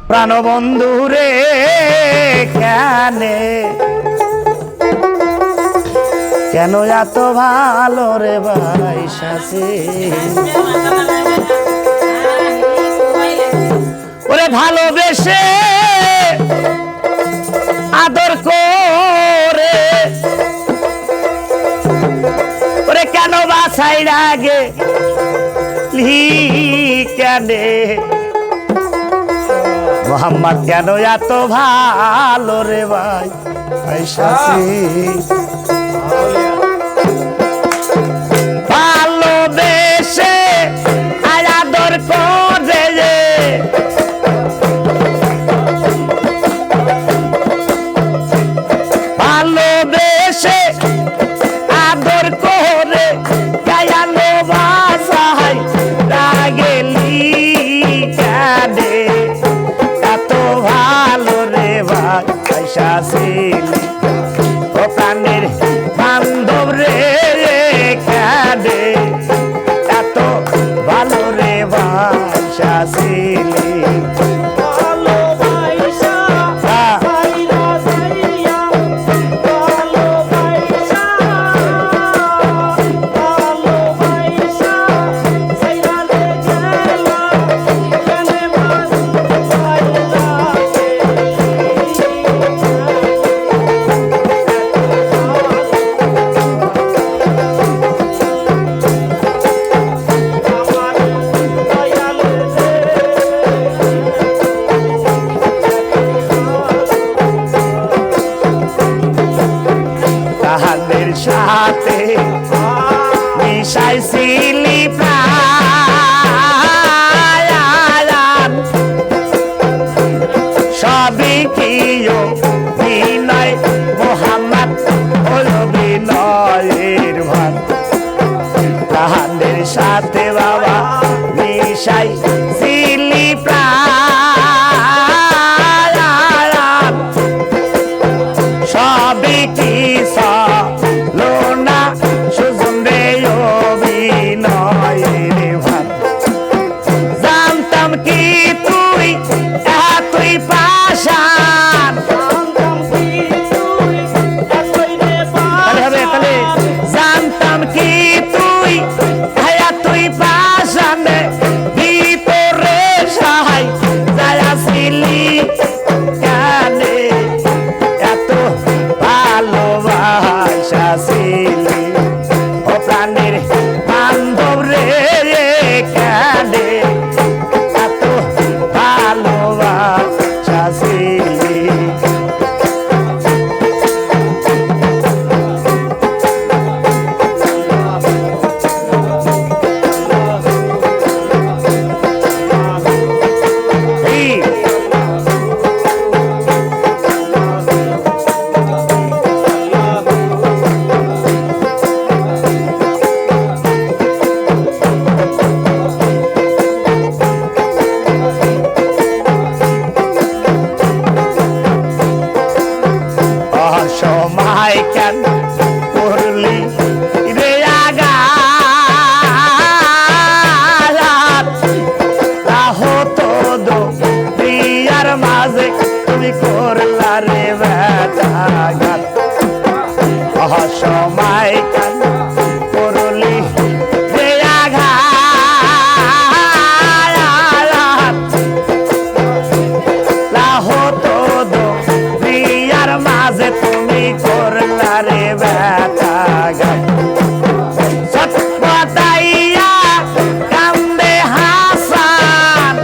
প্রাণবন্ধু রে কেন এত ভালো রে বাইসাছি ওরে ভালোবেসে আদর করে ওরে কেন বাছাই রাগে কেনে মোহাম্মদ কেন এত ভালো রে ভাই বাইসাছি ভালোবেসে আদর করে ভালোবেসে আদর করে গায়ালো বাসাই রাগেলি কাঁদে এত ভালো রে ভাইসাছিলি ও প্রাণের বান্ধব রে কাঁদে এত ভালো রে ভাইসাছিলি সাথে মিশাইছিলি প্রাণ সবই কিও বিনয় মোহাম্মদ হলো বিনয়ের ভান প্রাণের সাথে বাবা মিশাইছিলি প্রাণ সবই কি সময় কান করলি রে আঘাত লাহো তো দো প্রিয়ার মাঝে তুমি করলা রে ব্যথাঘাত সৎপতাইয়া কান্দে হাসান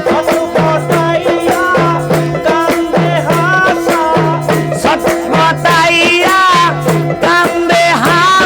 সৎপতাইয়া কান্দে হাসান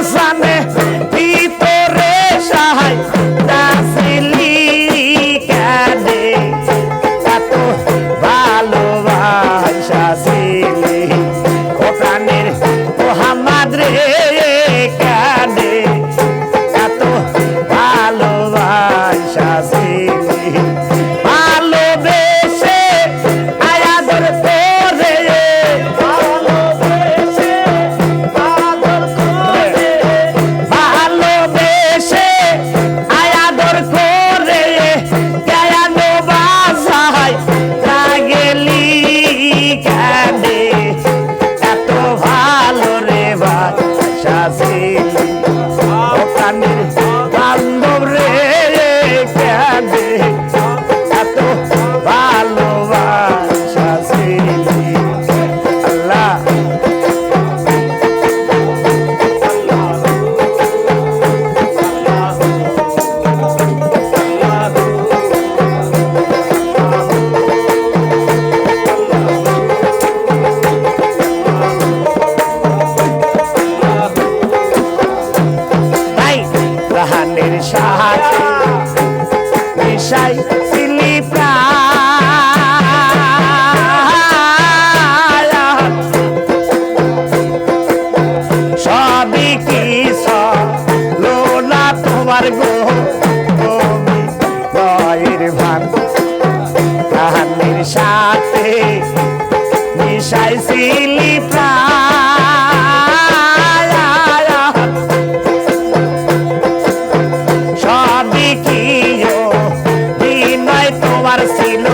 প্রাণের সাথে মিশাইছিলি প্রাণ সবই কি বিনয় তোমার ছিল